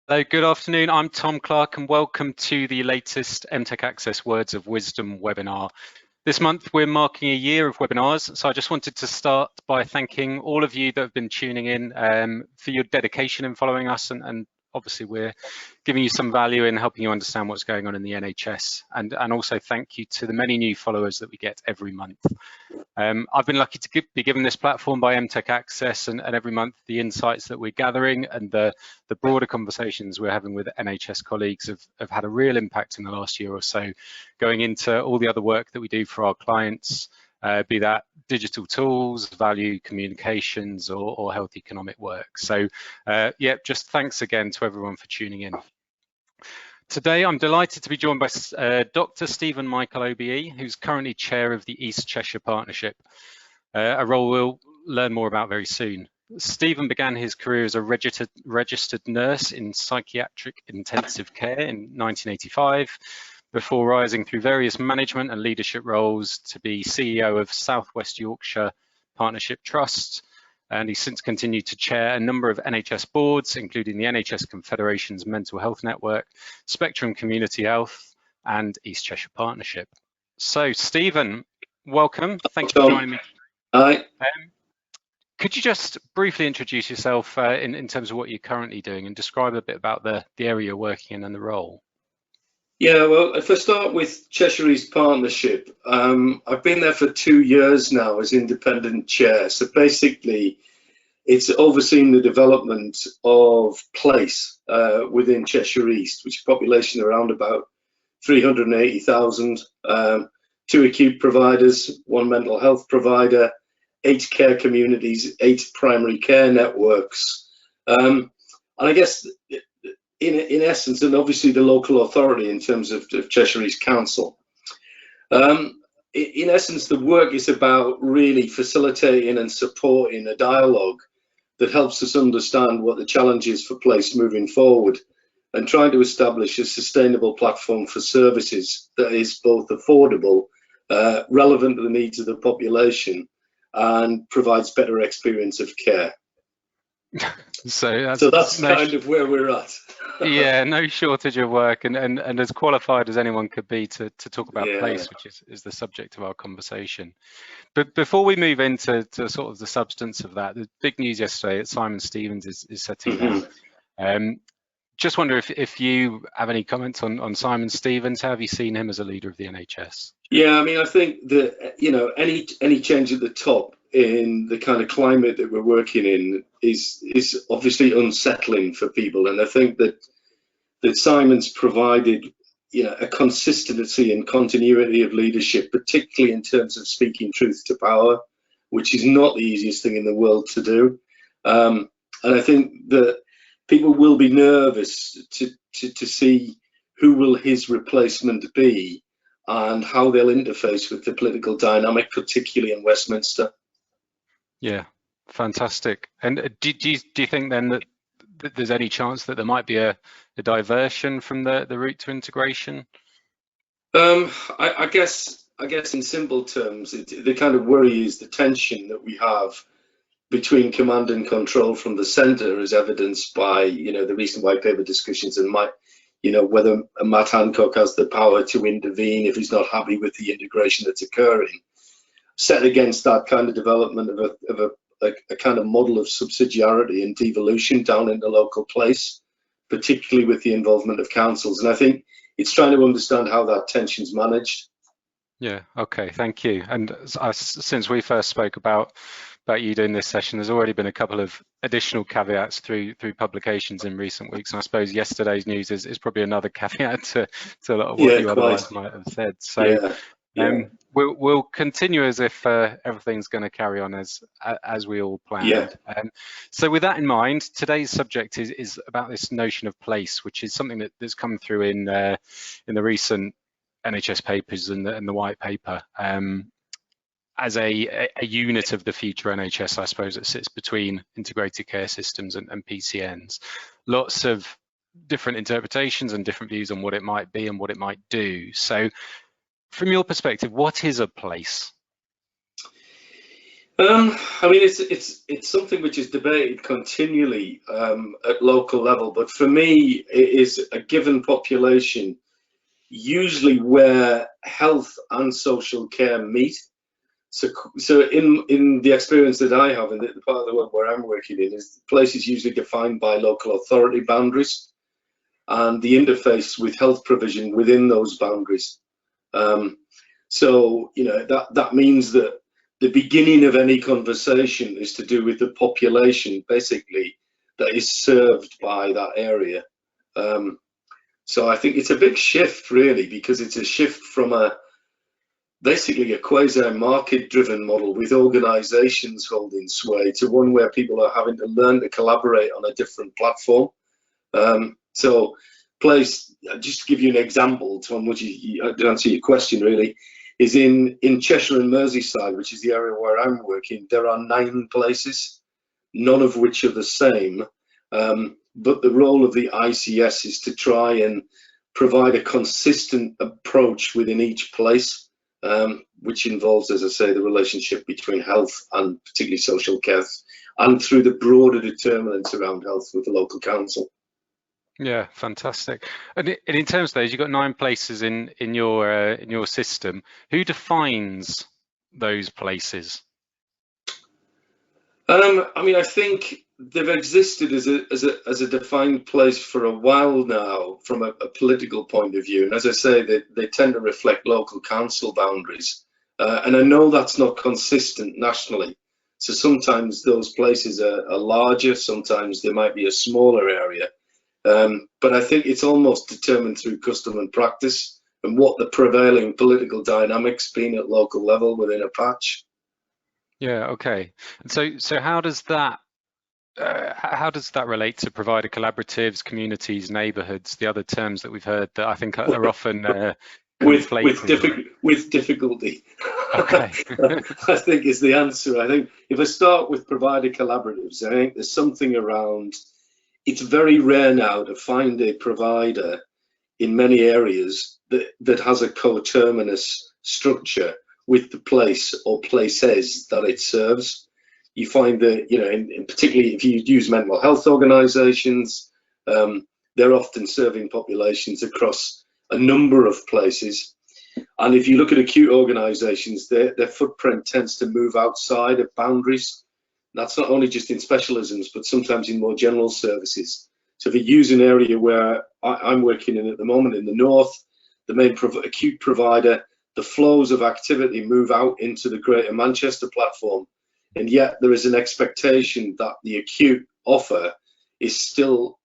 Hello, good afternoon. I'm Tom Clarke and welcome to the latest Mtech Access Words of Wisdom webinar. This month we're marking a year of webinars, so I just wanted to start by thanking all of you that have been tuning in for your dedication in following us, and obviously we're giving you some value in helping you understand what's going on in the NHS, and also thank you to the many new followers that we get every month. I've been lucky to be given this platform by Mtech Access, and every month the insights that we're gathering and the broader conversations we're having with NHS colleagues have had a real impact in the last year or so, going into all the other work that we do for our clients, be that digital tools, value communications, or health economic work. So yeah, just thanks again to everyone for tuning in. Today, I'm delighted to be joined by Dr. Steven Michael OBE, who's currently chair of the East Cheshire Partnership, a role we'll learn more about very soon. Steven began his career as a registered nurse in psychiatric intensive care in 1985, before rising through various management and leadership roles to be CEO of South West Yorkshire Partnership Trust, and he's since continued to chair a number of NHS boards, including the NHS Confederation's Mental Health Network, Spectrum Community Health, and East Cheshire Partnership. So, Steven, welcome. Thank you for joining me. Hi. Could you just briefly introduce yourself in terms of what you're currently doing and describe a bit about the area you're working in and the role? Yeah, well, if I start with Cheshire East Partnership, I've been there for 2 years now as independent chair. So basically, it's overseeing the development of place within Cheshire East, which is a population around about 380,000, 2 acute providers, 1 mental health provider, 8 care communities, 8 primary care networks. And I guess in essence, and obviously the local authority in terms of Cheshire East Council. In essence, the work is about really facilitating and supporting a dialogue that helps us understand what the challenge is for place moving forward, and trying to establish a sustainable platform for services that is both affordable, relevant to the needs of the population, and provides better experience of care. So that's kind of where we're at. Yeah, no shortage of work, and as qualified as anyone could be to talk about place, which is the subject of our conversation. But before we move into sort of the substance of that, the big news yesterday that Simon Stevens is stepping down. Just wonder if you have any comments on Simon Stevens. How have you seen him as a leader of the NHS? Yeah, I mean, I think that, you know, any change at the top in the kind of climate that we're working in is obviously unsettling for people, and I think that Simon's provided, you know, a consistency and continuity of leadership, particularly in terms of speaking truth to power, which is not the easiest thing in the world to do. And I think that people will be nervous to see who will his replacement be and how they'll interface with the political dynamic, particularly in Westminster. Yeah, fantastic. And do you think then that there's any chance that there might be a diversion from the route to integration? I guess in simple terms, the kind of worry is the tension that we have between command and control from the centre, as evidenced by, you know, the recent white paper discussions, and you know, whether Matt Hancock has the power to intervene if he's not happy with the integration that's occurring, set against that kind of development of a kind of model of subsidiarity and devolution down in the local place, particularly with the involvement of councils. And I think it's trying to understand how that tension's managed. Yeah, okay, thank you. And since we first spoke about you doing this session, there's already been a couple of additional caveats through publications in recent weeks, and I suppose yesterday's news is probably another caveat to a lot of what you otherwise might have said. So we'll continue as if everything's going to carry on as we all planned. So with that in mind, today's subject is about this notion of place, which is something that's come through in the recent NHS papers and the white paper, as a unit of the future NHS, I suppose, that sits between integrated care systems and PCNs. Lots of different interpretations and different views on what it might be and what it might do. So from your perspective, what is a place? I mean, it's something which is debated continually at local level, but for me, it is a given population, usually where health and social care meet. So in the experience that I have, in the part of the world where I'm working in, is the place is usually defined by local authority boundaries and the interface with health provision within those boundaries. So that means that the beginning of any conversation is to do with the population, basically, that is served by that area. So I think it's a big shift, really, because it's a shift from basically a quasi-market driven model with organizations holding sway to one where people are having to learn to collaborate on a different platform. So place, just to give you an example, Tom, which to answer your question really, is in Cheshire and Merseyside, which is the area where I'm working, there are 9 places, none of which are the same. But the role of the ICS is to try and provide a consistent approach within each place, which involves, as I say, the relationship between health and particularly social care, and through the broader determinants around health with the local council. Yeah, fantastic. And in terms of those, you've got 9 places in your system. Who defines those places? I mean, I think they've existed as a defined place for a while now from a political point of view. And as I say, they tend to reflect local council boundaries. And I know that's not consistent nationally. So sometimes those places are larger, sometimes they might be a smaller area. But I think it's almost determined through custom and practice and what the prevailing political dynamics been at local level within a patch. Yeah, okay. And so how does that relate to provider collaboratives, communities, neighbourhoods, the other terms that we've heard that I think are often conflated? With difficulty. Okay. I think is the answer. I think if I start with provider collaboratives, I think there's something around, it's very rare now to find a provider in many areas that has a coterminous structure with the place or places that it serves. You find that, particularly if you use mental health organisations, they're often serving populations across a number of places. And if you look at acute organisations, their footprint tends to move outside of boundaries. That's not only just in specialisms, but sometimes in more general services. So if you use an area where I'm working in at the moment in the north, the main acute provider, the flows of activity move out into the Greater Manchester platform, and yet there is an expectation that the acute offer is still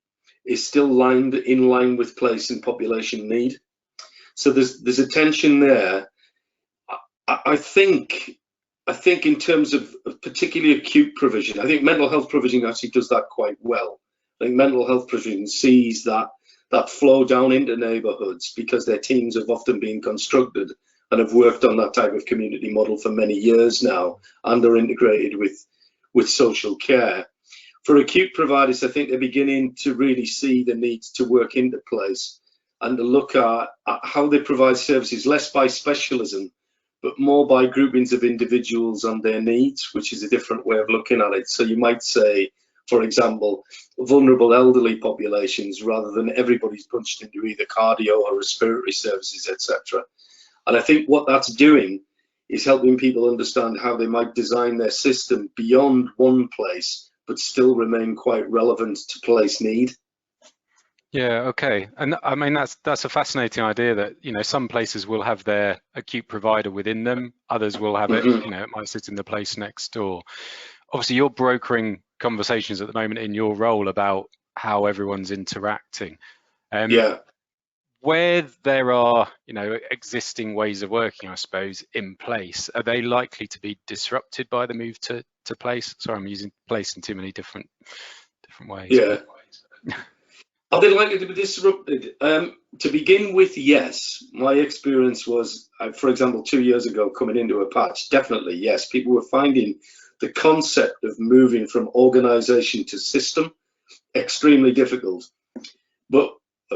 in line with place and population need. So there's a tension there. I think in terms of particularly acute provision, I think mental health provision actually does that quite well. I think mental health provision sees that flow down into neighbourhoods because their teams have often been constructed and have worked on that type of community model for many years now and are integrated with social care. For acute providers, I think they're beginning to really see the need to work into place and to look at how they provide services, less by specialism, but more by groupings of individuals and their needs, which is a different way of looking at it. So you might say, for example, vulnerable elderly populations rather than everybody's punched into either cardio or respiratory services, etc. And I think what that's doing is helping people understand how they might design their system beyond one place, but still remain quite relevant to place need. Yeah, okay. And I mean, that's a fascinating idea that, some places will have their acute provider within them, others will have it, it might sit in the place next door. Obviously, you're brokering conversations at the moment in your role about how everyone's interacting. Yeah. Where there are, existing ways of working, I suppose, in place, are they likely to be disrupted by the move to place? Sorry, I'm using place in too many different ways. Yeah. Are they likely to be disrupted? To begin with, yes. My experience was, for example, 2 years ago, coming into a patch, definitely, yes. People were finding the concept of moving from organisation to system extremely difficult. But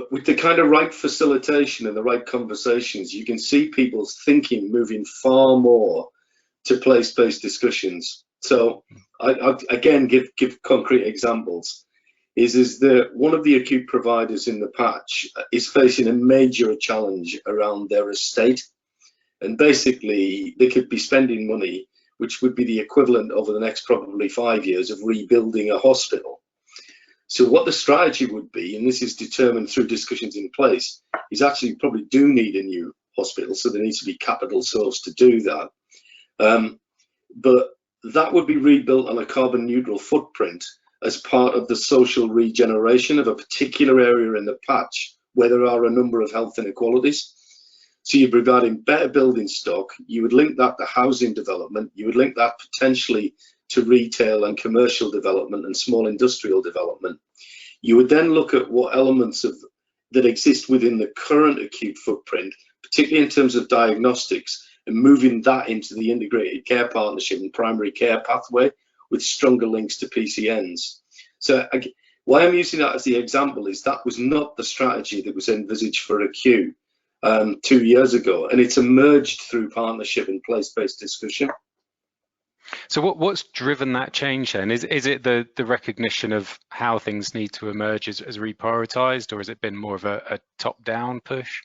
with the kind of right facilitation and the right conversations, you can see people's thinking moving far more to place-based discussions. So I again give concrete examples. Is that one of the acute providers in the patch is facing a major challenge around their estate, and basically they could be spending money which would be the equivalent over the next probably 5 years of rebuilding a hospital. So what the strategy would be, and this is determined through discussions in place, is actually probably do need a new hospital, so there needs to be capital source to do that. But that would be rebuilt on a carbon neutral footprint as part of the social regeneration of a particular area in the patch where there are a number of health inequalities. So you're providing better building stock, you would link that to housing development, you would link that potentially to retail and commercial development and small industrial development. You would then look at what elements that exist within the current acute footprint, particularly in terms of diagnostics, and moving that into the integrated care partnership and primary care pathway with stronger links to PCNs. So why I'm using that as the example is that was not the strategy that was envisaged for acute 2 years ago, and it's emerged through partnership and place-based discussion. So what's driven that change then? Is it the recognition of how things need to emerge as reprioritised, or has it been more of a top-down push?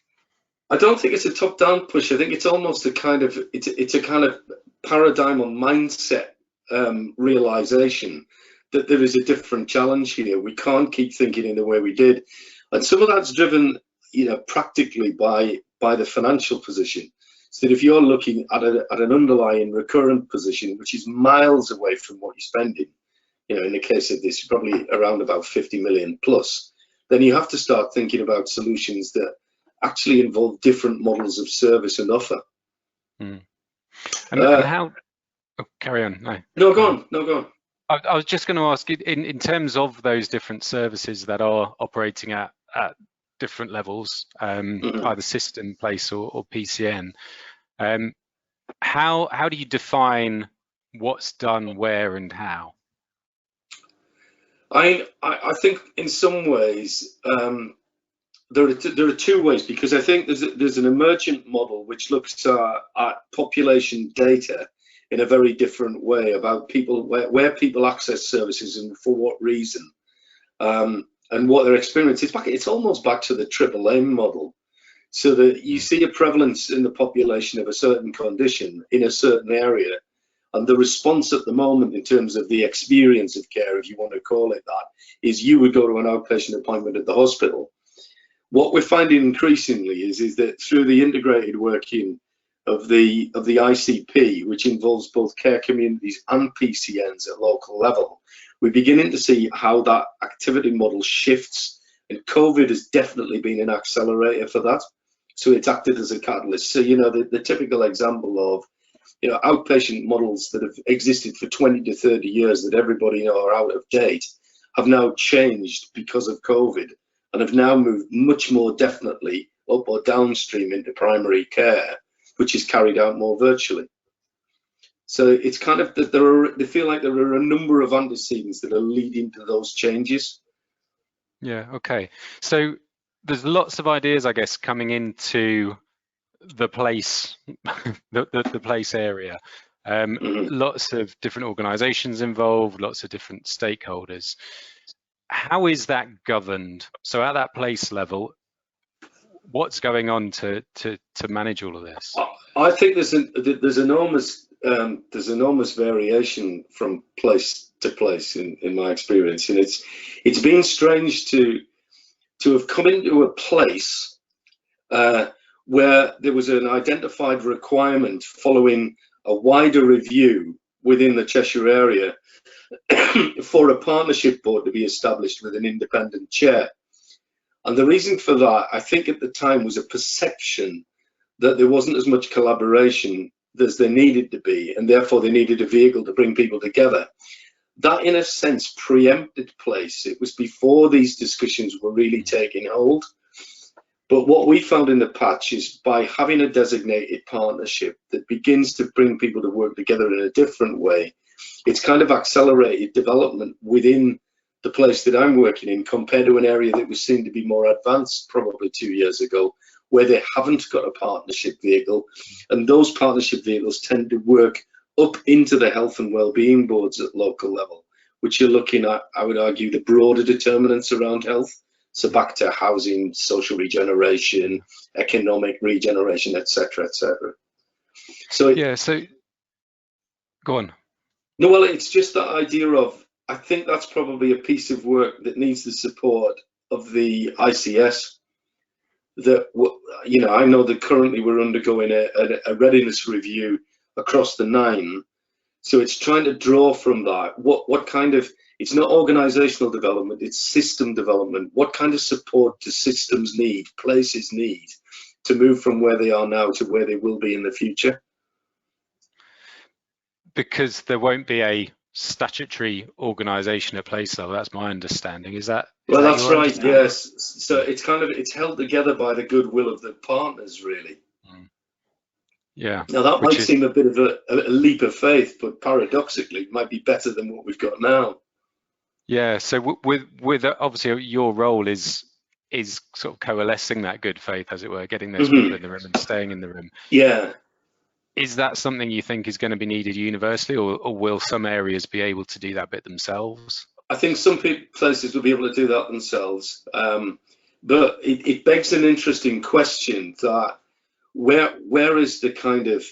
I don't think it's a top-down push. I think it's almost a kind of it's a kind of paradigm or mindset realization that there is a different challenge here. We can't keep thinking in the way we did, and some of that's driven, practically by the financial position. So that if you're looking at an underlying recurrent position, which is miles away from what you're spending, in the case of this, probably around about 50 million plus, then you have to start thinking about solutions that actually involve different models of service and offer. And how? Oh, carry on. No, go on. No, go on. I was just going to ask, in terms of those different services that are operating at different levels, either system, place, or PCN, how do you define what's done where and how? I think in some ways there are two ways, because I think there's an emergent model which looks at population data in a very different way about people, where people access services and for what reason, and what their experience is. It's almost back to the triple aim model, so that you see a prevalence in the population of a certain condition in a certain area, and the response at the moment in terms of the experience of care, if you want to call it that, is you would go to an outpatient appointment at the hospital. What we're finding increasingly is that through the integrated working of the ICP, which involves both care communities and PCNs at local level, we're beginning to see how that activity model shifts, and COVID has definitely been an accelerator for that. So it's acted as a catalyst. So, the typical example of, outpatient models that have existed for 20 to 30 years that everybody know are out of date have now changed because of COVID, and have now moved much more definitely up or downstream into primary care, which is carried out more virtually. So it's kind of that they feel like there are a number of antecedents that are leading to those changes. Yeah, okay. So there's lots of ideas, I guess, coming into the place, the place area. Lots of different organisations involved, lots of different stakeholders. How is that governed? So at that place level, what's going on to manage all of this? I think there's enormous variation from place to place in my experience, and it's been strange to have come into a place where there was an identified requirement following a wider review within the Cheshire area for a partnership board to be established with an independent chair. And the reason for that, I think at the time, was a perception that there wasn't as much collaboration as there needed to be, and therefore they needed a vehicle to bring people together. That, in a sense, preempted place. It was before these discussions were really taking hold. But what we found in the patch is by having a designated partnership that begins to bring people to work together in a different way, it's kind of accelerated development within the place that I'm working in, compared to an area that was seen to be more advanced probably 2 years ago, where they haven't got a partnership vehicle, and those partnership vehicles tend to work up into the health and well-being boards at local level, which are looking at, I would argue, the broader determinants around health. So back to housing, social regeneration, economic regeneration, etc., etc. So Yeah, so go on. no, well, it's just that idea of, I think that's probably a piece of work that needs the support of the ICS. That, you know, I know that currently we're undergoing a readiness review across the 9. So it's trying to draw from that. What kind of, it's not organizational development, it's system development. What kind of support do systems need, places need, to move from where they are now to where they will be in the future? Because there won't be a statutory organisation at place level. That's my understanding. Is that? Well, that's right. Yes. So it's kind of, it's held together by the goodwill of the partners, really. Yeah. Now that might seem a bit of a leap of faith, but paradoxically, it might be better than what we've got now. Yeah. So with obviously your role is sort of coalescing that good faith, as it were, getting those people in the room and staying in the room. Yeah. Is that something you think is going to be needed universally, or will some areas be able to do that bit themselves? I think some places will be able to do that themselves, but it begs an interesting question that where is the kind of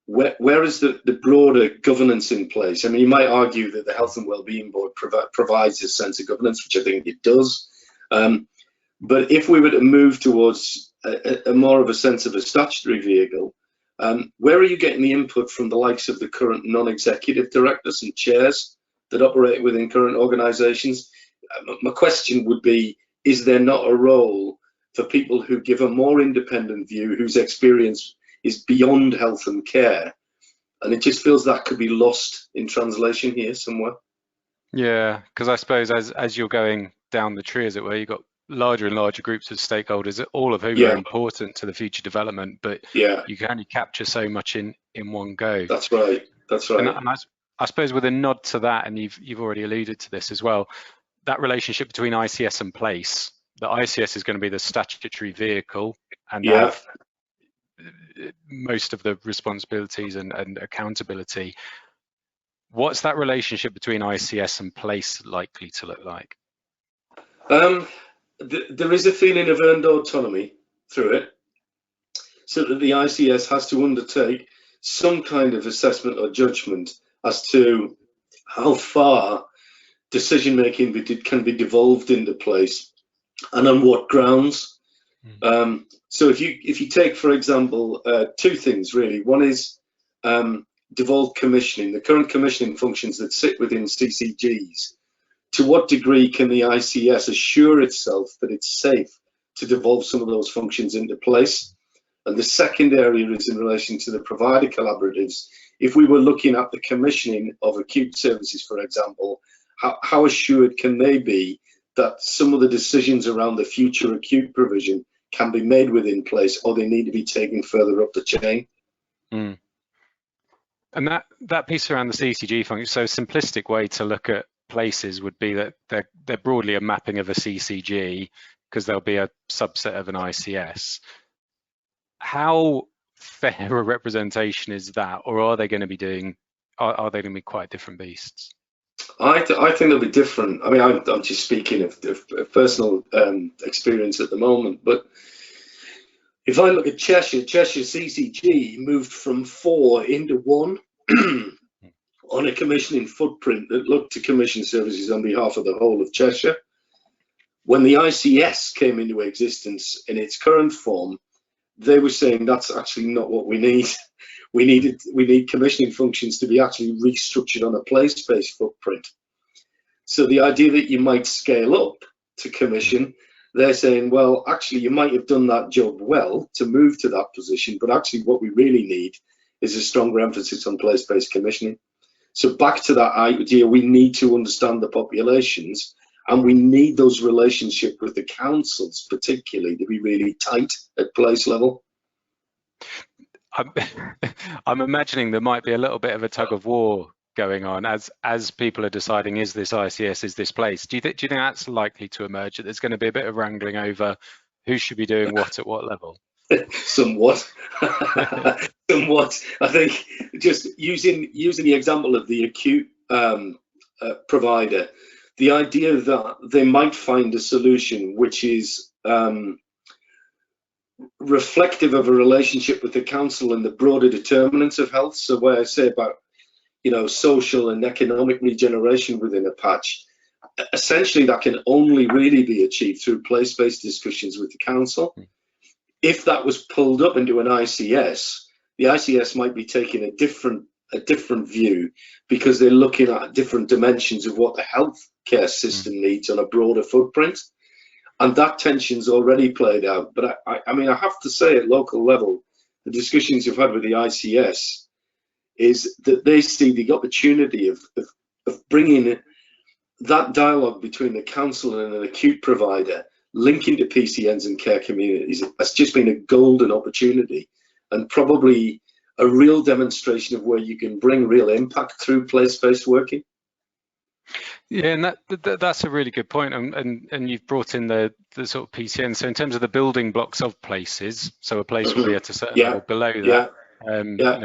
where is the broader governance in place? I mean, you might argue that the Health and Wellbeing Board provides a sense of governance, which I think it does. But if we were to move towards a more of a sense of a statutory vehicle, where are you getting the input from the likes of the current non-executive directors and chairs that operate within current organisations? My question would be, is there not a role for people who give a more independent view, whose experience is beyond health and care? And it just feels that could be lost in translation here somewhere. Yeah, because I suppose as you're going down the tree, as it were, you've got larger and larger groups of stakeholders, all of whom are important to the future development, but you can only capture so much in one go. That's right. That's right. And I suppose with a nod to that, and you've already alluded to this as well, that relationship between ICS and place. The ICS is going to be the statutory vehicle and have most of the responsibilities and accountability. What's that relationship between ICS and place likely to look like? There is a feeling of earned autonomy through it, so that the ICS has to undertake some kind of assessment or judgment as to how far decision making can be devolved into place and on what grounds. So if you take, for example, 2 things really. One is devolved commissioning, the current commissioning functions that sit within CCGs. To what degree can the ICS assure itself that it's safe to devolve some of those functions into place? And the second area is in relation to the provider collaboratives. If we were looking at the commissioning of acute services, for example, how assured can they be that some of the decisions around the future acute provision can be made within place, or they need to be taken further up the chain? And that piece around the CCG function, so a simplistic way to look at places would be that they're broadly a mapping of a CCG, because there'll be a subset of an ICS. How fair a representation is that, or are they going to be are they going to be quite different beasts? I think they'll be different. I mean, I'm just speaking of personal experience at the moment, but if I look at Cheshire CCG moved from 4 into 1 on a commissioning footprint that looked to commission services on behalf of the whole of Cheshire. When the ICS came into existence in its current form, they were saying that's actually not what we need. We need commissioning functions to be actually restructured on a place-based footprint. So the idea that you might scale up to commission, they're saying, well, actually, you might have done that job well to move to that position, but actually what we really need is a stronger emphasis on place-based commissioning. So back to that idea, we need to understand the populations, and we need those relationships with the councils, particularly, to be really tight at place level. I'm imagining there might be a little bit of a tug of war going on as people are deciding, is this ICS, is this place? Do you think that's likely to emerge, that there's going to be a bit of wrangling over who should be doing what at what level? Somewhat. somewhat. I think just using the example of the acute provider, the idea that they might find a solution which is reflective of a relationship with the council and the broader determinants of health. So where I say about, social and economic regeneration within a patch, essentially that can only really be achieved through place-based discussions with the council. If that was pulled up into an ICS, the ICS might be taking a different view, because they're looking at different dimensions of what the healthcare system needs on a broader footprint. And that tension's already played out. But I mean, I have to say, at local level, the discussions we've had with the ICS is that they see the opportunity of bringing that dialogue between the council and an acute provider, linking to PCNs and care communities. Has just been a golden opportunity, and probably a real demonstration of where you can bring real impact through place-based working. Yeah, and that's a really good point, and you've brought in the sort of PCN. So in terms of the building blocks of places, so a place will be at a certain level. Below that,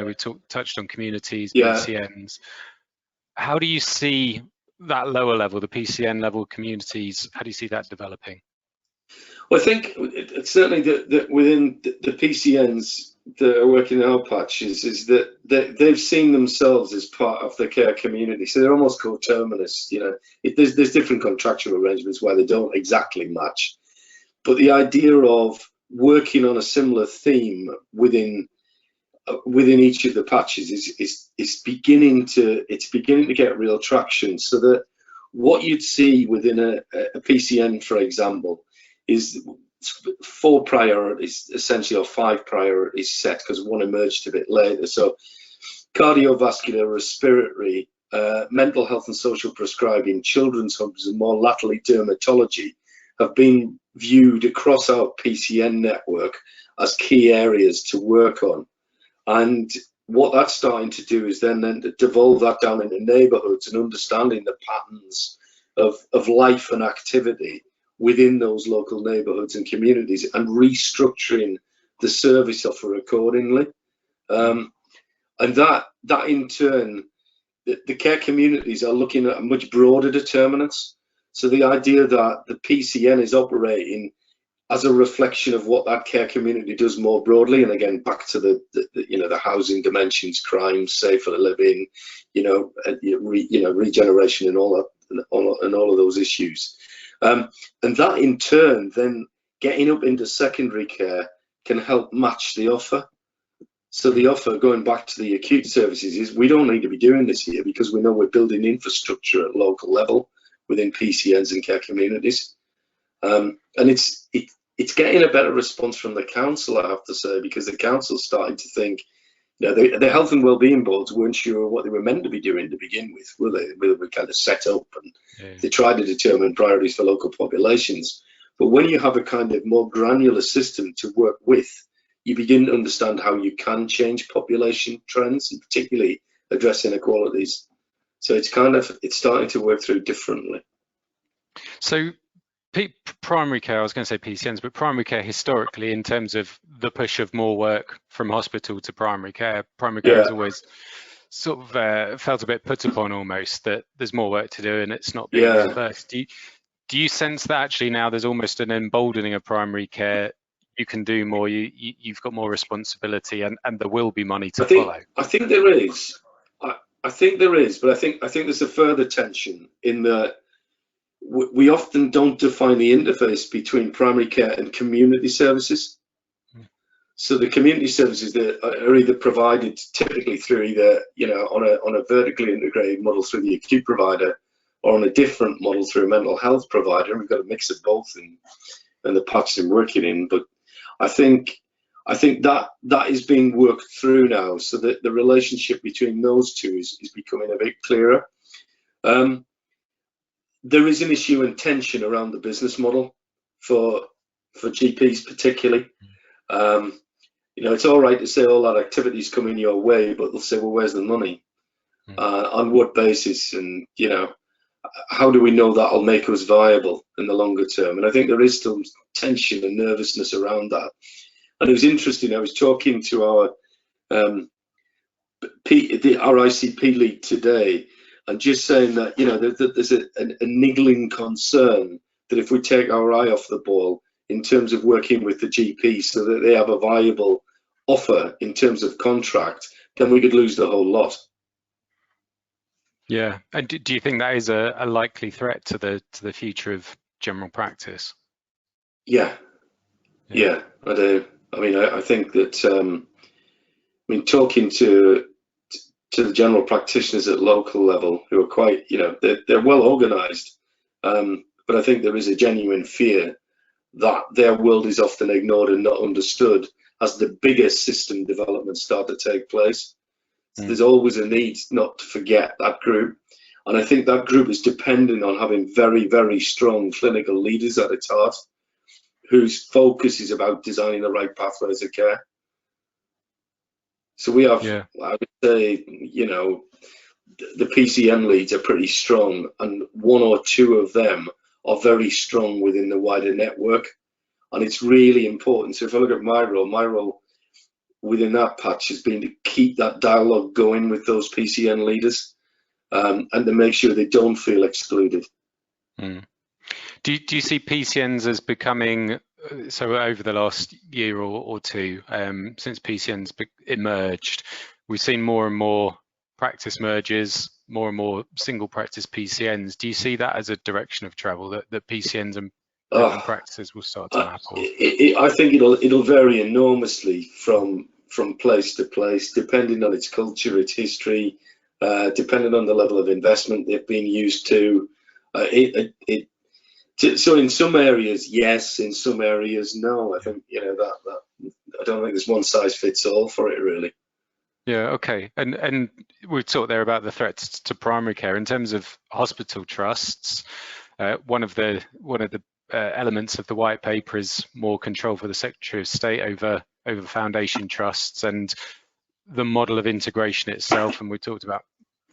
we touched on communities, PCNs. How do you see that lower level, the PCN level, communities? How do you see that developing? Well, I think it's certainly that within the PCNs that are working in our patches is that they've seen themselves as part of the care community, so they're almost coterminous. There's different contractual arrangements where they don't exactly match, but the idea of working on a similar theme within each of the patches is beginning to get real traction. So that what you'd see within a PCN, for example, is 4 priorities, essentially, or 5 priorities set, because one emerged a bit later. So cardiovascular, respiratory, mental health and social prescribing, children's homes, and more latterly dermatology have been viewed across our PCN network as key areas to work on. And what that's starting to do is then to devolve that down into neighbourhoods and understanding the patterns of life and activity within those local neighbourhoods and communities, and restructuring the service offer accordingly. And that in turn, the care communities are looking at a much broader determinants. So the idea that the PCN is operating as a reflection of what that care community does more broadly, and again back to the housing dimensions, crime, safer living, regeneration, and all of those issues. And that in turn, then getting up into secondary care, can help match the offer. So the offer, going back to the acute services, is we don't need to be doing this here, because we know we're building infrastructure at local level within PCNs and care communities. And it's getting a better response from the council, I have to say, because the council's starting to think, the health and wellbeing boards weren't sure what they were meant to be doing to begin with, were they? They were kind of set up, and they tried to determine priorities for local populations. But when you have a kind of more granular system to work with, you begin to understand how you can change population trends, and particularly address inequalities. So it's starting to work through differently. So primary care, I was going to say PCNs, but primary care historically, in terms of the push of more work from hospital to primary care has always sort of felt a bit put upon, almost, that there's more work to do and it's not being reimbursed. Do you sense that actually now there's almost an emboldening of primary care? You can do more, you've got more responsibility, and there will be money to follow? I think there is. I think there is, but I think there's a further tension in that we often don't define the interface between primary care and community services. So the community services that are either provided typically through on a vertically integrated model through the acute provider, or on a different model through a mental health provider. And we've got a mix of both in the patch I'm working in. But I think that is being worked through now, so that the relationship between those two is becoming a bit clearer. There is an issue and tension around the business model for GPs particularly. It's all right to say all that activity's coming your way, but they'll say, well, where's the money? On what basis? And how do we know that'll make us viable in the longer term? And I think there is still tension and nervousness around that. And it was interesting, I was talking to our our ICP lead today, and just saying that, you know, there's a niggling concern that if we take our eye off the ball in terms of working with the GP so that they have a viable offer in terms of contract, then we could lose the whole lot. Yeah, and do you think that is a likely threat to the future of general practice? Yeah, I do. I mean, I think that I mean, talking to the general practitioners at local level who are quite, you know, they're well organised, but I think there is a genuine fear that their world is often ignored and not understood as the bigger system developments start to take place. So there's always a need not to forget that group. And I think that group is dependent on having very, very strong clinical leaders at its heart, whose focus is about designing the right pathways of care. So we have, I would say, you know, the PCN leads are pretty strong, and one or two of them are very strong within the wider network. And it's really important. So if I look at my role within that patch has been to keep that dialogue going with those PCN leaders, and to make sure they don't feel excluded. Do you see PCNs as becoming, so over the last year or two, since PCNs emerged, we've seen more and more practice mergers, more and more single practice PCNs. Do you see that as a direction of travel, that PCNs and practices will start to map? I think it'll vary enormously from place to place, depending on its culture, its history, depending on the level of investment they've been used to. So in some areas, yes. In some areas, no. I think, you know, that I don't think there's one size fits all for it, really. Yeah. Okay. And we've talked there about the threats to primary care in terms of hospital trusts. One of the elements of the white paper is more control for the Secretary of State over foundation trusts and the model of integration itself. And we talked about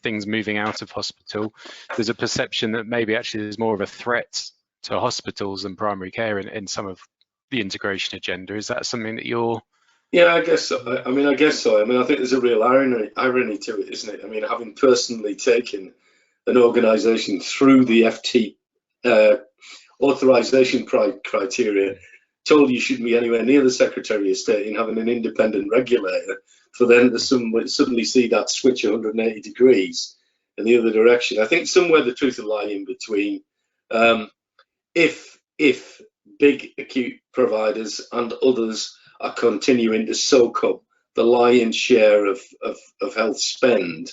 things moving out of hospital. There's a perception that maybe actually there's more of a threat to hospitals and primary care in some of the integration agenda. Is that something that you're? Yeah, I guess so. I mean, I guess so. I mean, I think there's a real irony to it, isn't it? I mean, having personally taken an organisation through the FT authorisation criteria, told you shouldn't be anywhere near the Secretary of State, and having an independent regulator, for them to suddenly see that switch 180 degrees in the other direction. I think somewhere the truth will lie in between. If big acute providers and others are continuing to soak up the lion's share of health spend,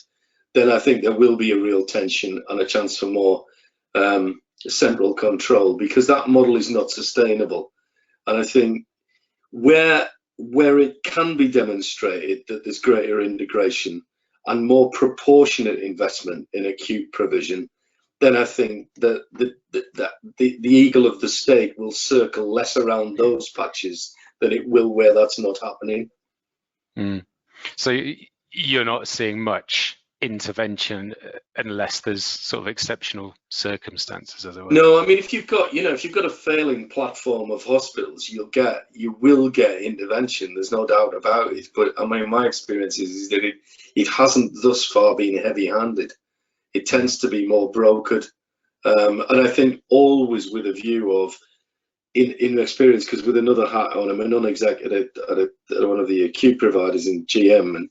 then I think there will be a real tension and a chance for more central control, because that model is not sustainable. And I think where it can be demonstrated that there's greater integration and more proportionate investment in acute provision, then I think that the eagle of the state will circle less around those patches than it will where that's not happening. So you're not seeing much intervention unless there's sort of exceptional circumstances, as it were? No, I mean, if you've got a failing platform of hospitals, you will get intervention. There's no doubt about it. But I mean, my experience is that it hasn't thus far been heavy-handed. It tends to be more brokered, and I think always with a view of, in experience, because with another hat on, I'm a non-executive at one of the acute providers in GM, and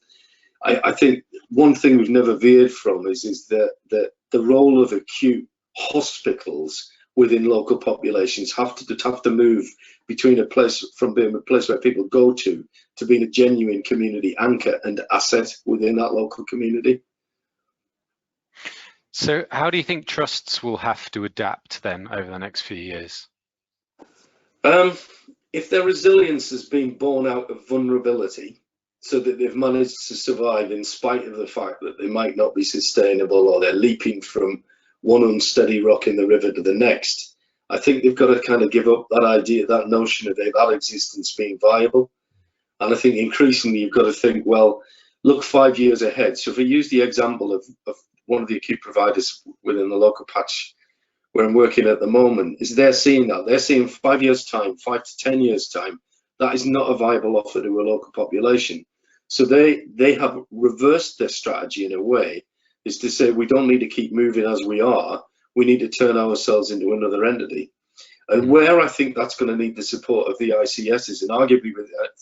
I think one thing we've never veered from is that the role of acute hospitals within local populations have to move between a place, from being a place where people go to being a genuine community anchor and asset within that local community. So how do you think trusts will have to adapt then over the next few years? If their resilience has been born out of vulnerability, so that they've managed to survive in spite of the fact that they might not be sustainable, or they're leaping from one unsteady rock in the river to the next, I think they've got to kind of give up that idea, that notion of that existence being viable. And I think increasingly you've got to think, well, look 5 years ahead. So if we use the example of one of the acute providers within the local patch where I'm working at the moment, is they're seeing 5 years time, 5 to 10 years time, that is not a viable offer to a local population. So they have reversed their strategy in a way, is to say we don't need to keep moving as we are. We need to turn ourselves into another entity. And where I think that's going to need the support of the ICSs, and arguably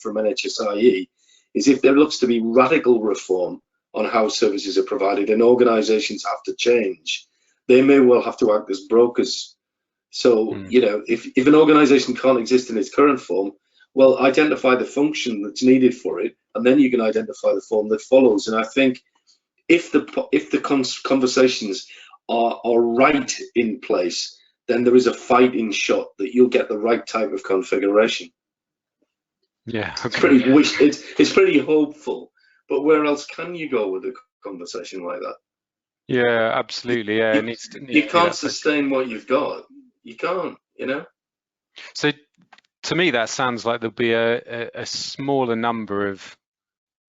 from NHSIE, is if there looks to be radical reform on how services are provided and organisations have to change, they may well have to act as brokers. So, you know, if an organisation can't exist in its current form, well, identify the function that's needed for it, and then you can identify the form that follows. And I think if the conversations are right in place, then there is a fighting shot that you'll get the right type of configuration. Yeah, okay. It's pretty hopeful, but where else can you go with a conversation like that? Yeah, absolutely. Yeah, you can't sustain what you've got. You can't, you know. So, to me, that sounds like there'll be a smaller number of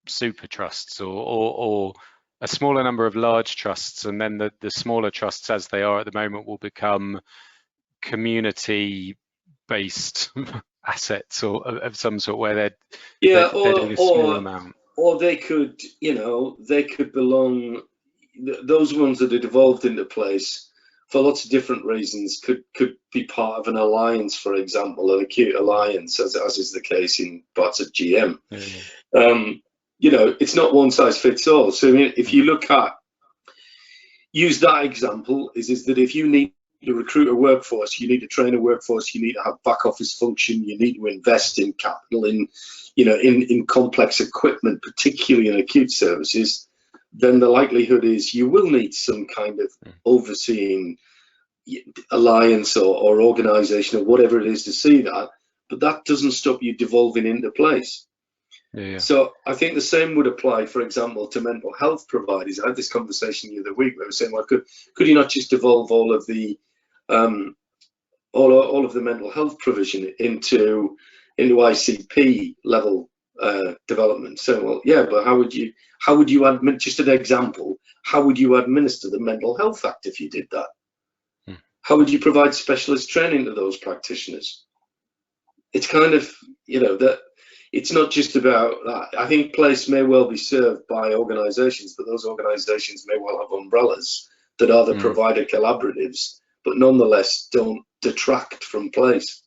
super trusts, or a smaller number of large trusts, and then the smaller trusts, as they are at the moment, will become community-based assets or of some sort, where they're doing a small amount. Or they could, you know, they could belong. Those ones that are devolved into place for lots of different reasons could be part of an alliance, for example, an acute alliance, as is the case in parts of GM. You know, it's not one size fits all. So I mean, if you look at, use that example, is that if you need to recruit a workforce, you need to train a workforce, you need to have back office function, you need to invest in capital, in, you know, in complex equipment, particularly in acute services, then the likelihood is you will need some kind of overseeing alliance or organization or whatever it is to see that, but that doesn't stop you devolving into place. So I think the same would apply, for example, to mental health providers. I had this conversation the other week where I was saying, well, could you not just devolve all of the all of the mental health provision into ICP level development? So, well, yeah, but how would you just an example, how would you administer the Mental Health Act if you did that? How would you provide specialist training to those practitioners? It's kind of, you know, that it's not just about that. I think place may well be served by organizations, but those organizations may well have umbrellas that are the provider collaboratives, but nonetheless don't detract from place.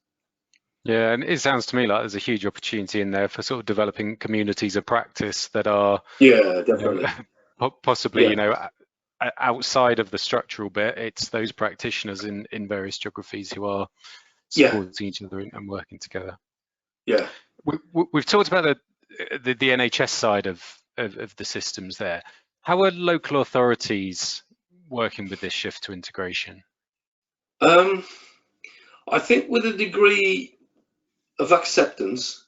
Yeah, and it sounds to me like there's a huge opportunity in there for sort of developing communities of practice that are, definitely, you know, possibly, you know, outside of the structural bit. It's those practitioners in various geographies who are supporting each other and working together. Yeah, we've talked about the NHS side of the systems there. How are local authorities working with this shift to integration? I think with a degree of acceptance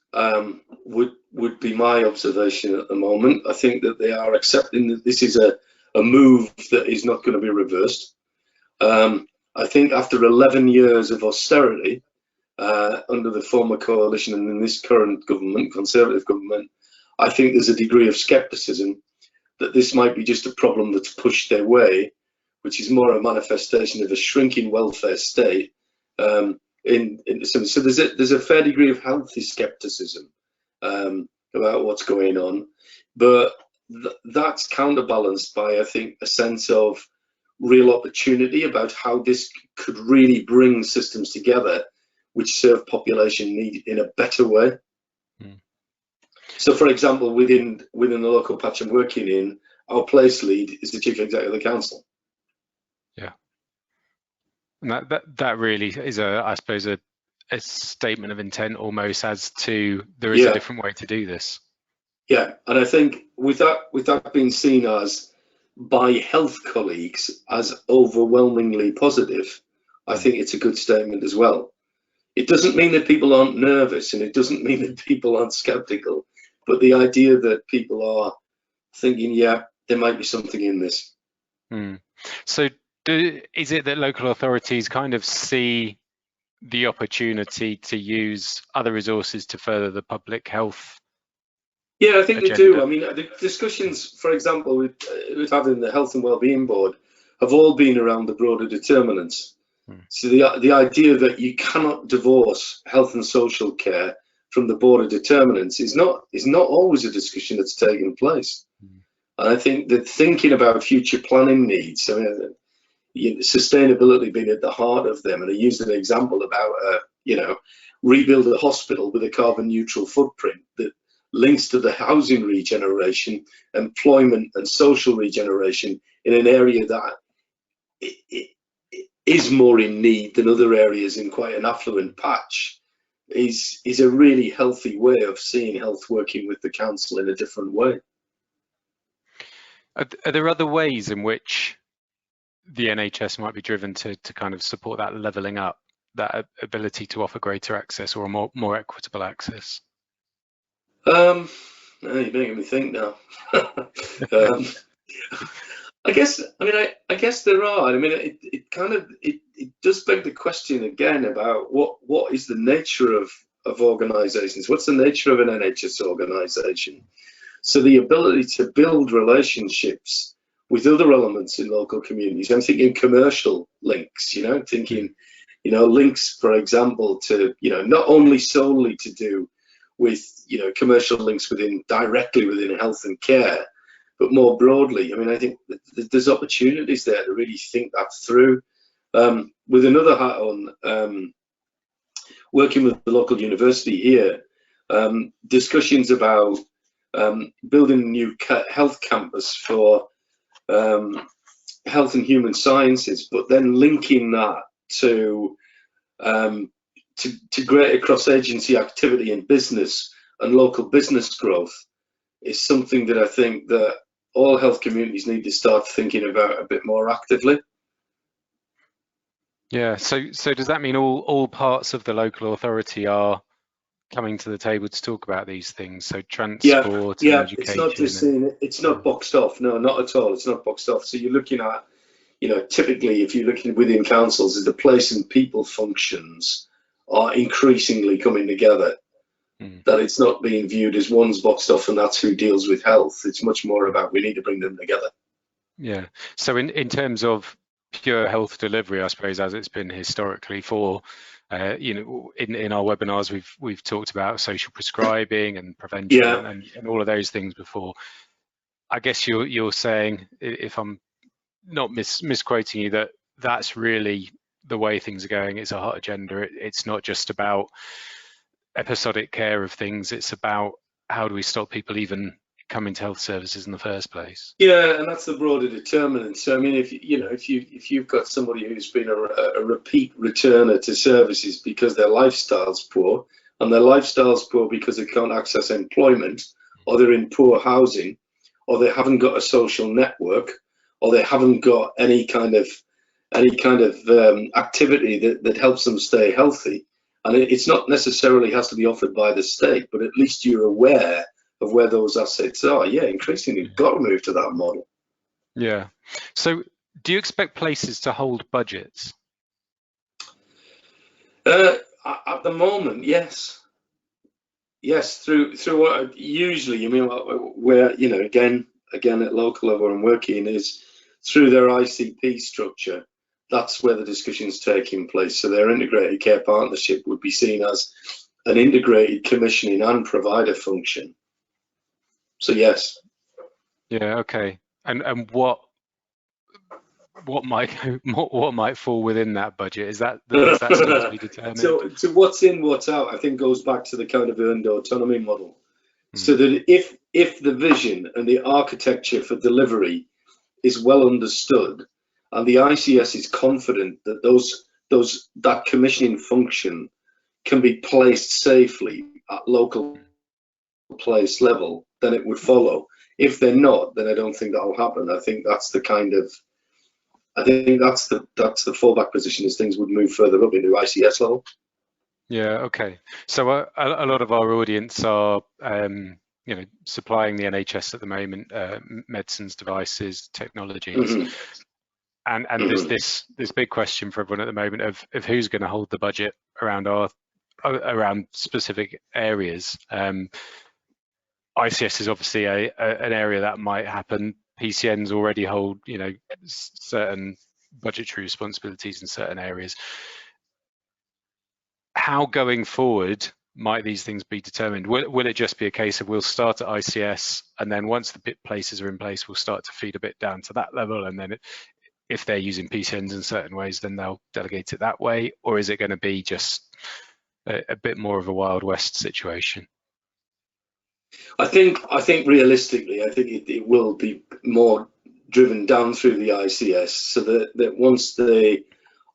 would be my observation at the moment. I think that they are accepting that this is a move that is not going to be reversed. I think after 11 years of austerity under the former coalition and in this current government, Conservative government, I think there's a degree of scepticism that this might be just a problem that's pushed their way, which is more a manifestation of a shrinking welfare state. So there's a fair degree of healthy scepticism about what's going on, but that's counterbalanced by, I think, a sense of real opportunity about how this could really bring systems together which serve population need in a better way. So, for example, within the local patch I'm working in, our place lead is the chief executive of the council. Yeah, and that really is I suppose a statement of intent almost, as to there is a different way to do this. Yeah, and I think with that being seen as by health colleagues as overwhelmingly positive, I think it's a good statement as well. It doesn't mean that people aren't nervous, and it doesn't mean that people aren't skeptical, but the idea that people are thinking, yeah, there might be something in this. So is it that local authorities kind of see the opportunity to use other resources to further the public health? Yeah, I think agenda? They do. I mean, the discussions, for example, with having the Health and Wellbeing Board have all been around the broader determinants. So the idea that you cannot divorce health and social care from the board of determinants is not always a discussion that's taking place. And I think that thinking about future planning needs, I mean, sustainability being at the heart of them, and I used an example about rebuild a hospital with a carbon neutral footprint that links to the housing regeneration, employment and social regeneration in an area that is more in need than other areas in quite an affluent patch, is a really healthy way of seeing health working with the council in a different way. Are there other ways in which the NHS might be driven to kind of support that levelling up, that ability to offer greater access or a more equitable access? You're making me think now. I guess there are. I mean, it does beg the question again about what is the nature of organisations? What's the nature of an NHS organisation? So the ability to build relationships with other elements in local communities. I'm thinking commercial links. Thinking, links, for example, to not only solely to do with commercial links directly within health and care, but more broadly. I mean, I think that there's opportunities there to really think that through. With another hat on, working with the local university here, discussions about building a new health campus for health and human sciences, but then linking that to greater cross-agency activity in business and local business growth is something that I think that all health communities need to start thinking about a bit more actively. Yeah, so does that mean all parts of the local authority are coming to the table to talk about these things? So transport and education. It's not boxed off. No, not at all. It's not boxed off. So you're looking at, typically if you're looking within councils, is the place and people functions are increasingly coming together. That it's not being viewed as one's boxed off and that's who deals with health. It's much more about we need to bring them together. Yeah. So in terms of pure health delivery, I suppose, as it's been historically for, in our webinars, we've talked about social prescribing and prevention and all of those things before. I guess you're saying, if I'm not misquoting you, that that's really the way things are going. It's a hot agenda. It's not just about episodic care of things. It's about how do we stop people even coming to health services in the first place. Yeah, and that's the broader determinant. So I mean, if you've got somebody who's been a repeat returner to services because their lifestyle's poor, and their lifestyle's poor because they can't access employment, or they're in poor housing, or they haven't got a social network, or they haven't got any kind of activity that helps them stay healthy. And it's not necessarily has to be offered by the state, but at least you're aware of where those assets are. Yeah, increasingly, you've got to move to that model. Yeah. So do you expect places to hold budgets? At the moment, yes. Yes, through what usually, I mean, where, again at local level I'm working is through their ICP structure. That's where the discussion's taking place. So their integrated care partnership would be seen as an integrated commissioning and provider function. So yes. Yeah. Okay. And what might fall within that budget? Is that still to be determined? So what's in, what's out, I think goes back to the kind of earned autonomy model. So that if the vision and the architecture for delivery is well understood, and the ICS is confident that that commissioning function can be placed safely at local place level, then it would follow. If they're not, then I don't think that'll happen. I think that's the fallback position, as things would move further up into ICS level. Yeah. Okay. So a lot of our audience are supplying the NHS at the moment, medicines, devices, technologies. And there's this big question for everyone at the moment of who's going to hold the budget around specific areas. ICS is obviously an area that might happen. PCNs already hold certain budgetary responsibilities in certain areas. How going forward might these things be determined? Will it just be a case of we'll start at ICS, and then once the bit places are in place, we'll start to feed a bit down to that level, and then if they're using PCNs in certain ways, then they'll delegate it that way? Or is it going to be just a bit more of a Wild West situation? I think realistically, I think it will be more driven down through the ICS, so that once they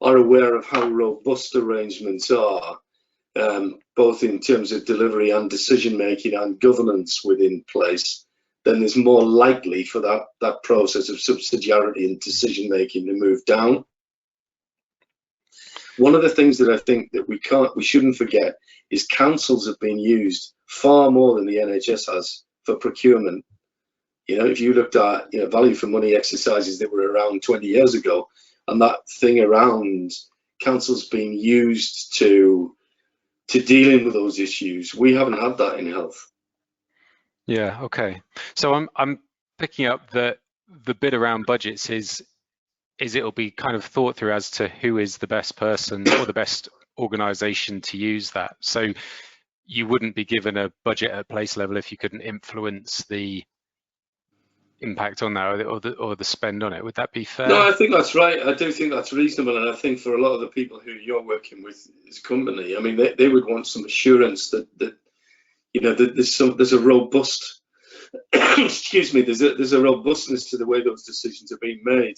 are aware of how robust arrangements are, both in terms of delivery and decision making and governance within place, then there's more likely for that process of subsidiarity and decision making to move down. One of the things that I think that we shouldn't forget is councils have been used far more than the NHS has for procurement. You know, if you looked at, you know, value for money exercises that were around 20 years ago, and that thing around councils being used to dealing with those issues, we haven't had that in health. Yeah, okay. So I'm picking up that the bit around budgets is it'll be kind of thought through as to who is the best person or the best organisation to use that. So you wouldn't be given a budget at place level if you couldn't influence the impact on that or the spend on it. Would that be fair? No, I think that's right. I do think that's reasonable, and I think for a lot of the people who you're working with as a company, I mean, they would want some assurance that you know that there's a robust excuse me, there's a robustness to the way those decisions are being made.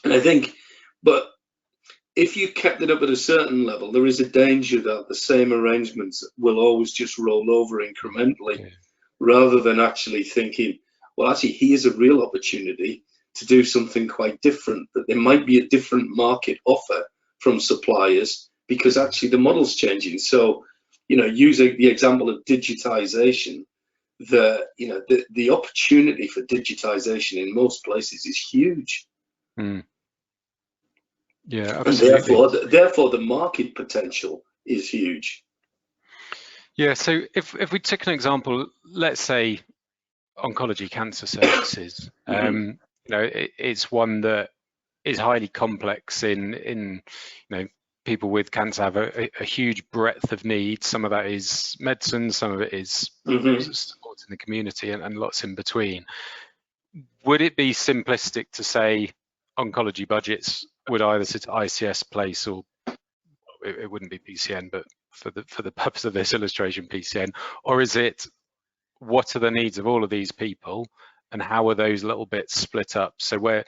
And I think, but if you kept it up at a certain level, there is a danger that the same arrangements will always just roll over incrementally, rather than actually thinking, well, actually, here's a real opportunity to do something quite different, that there might be a different market offer from suppliers because actually the model's changing. So, you know, using the example of digitization, the opportunity for digitization in most places is huge. Yeah, absolutely. And therefore the market potential is huge. Yeah, so if we take an example, let's say oncology cancer services, you know, it's one that is highly complex in you know, people with cancer have a huge breadth of needs. Some of that is medicine, some of it is support in the community, and lots in between. Would it be simplistic to say oncology budgets would either sit at ICS place, or it wouldn't be PCN, but for the purpose of this illustration, PCN? Or is it, what are the needs of all of these people, and how are those little bits split up? So where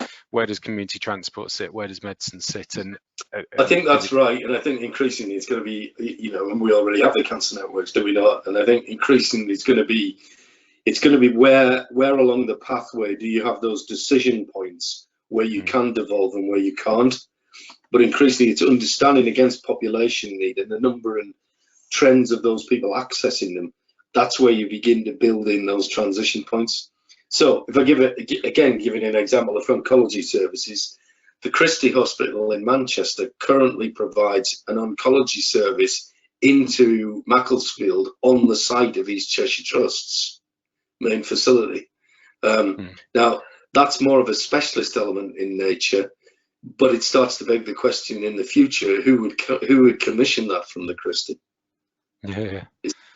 does community transport sit? Where does medicine sit? And I think that's right, and I think increasingly it's going to be, you know, and we already have the cancer networks, do we not? And I think increasingly it's going to be where along the pathway do you have those decision points where you can devolve and where you can't. But increasingly it's understanding against population need and the number and trends of those people accessing them. That's where you begin to build in those transition points. So if I giving an example of oncology services, the Christie Hospital in Manchester currently provides an oncology service into Macclesfield on the site of East Cheshire Trust's main facility. Now, that's more of a specialist element in nature, but it starts to beg the question in the future, who would commission that from the Christie? Yeah.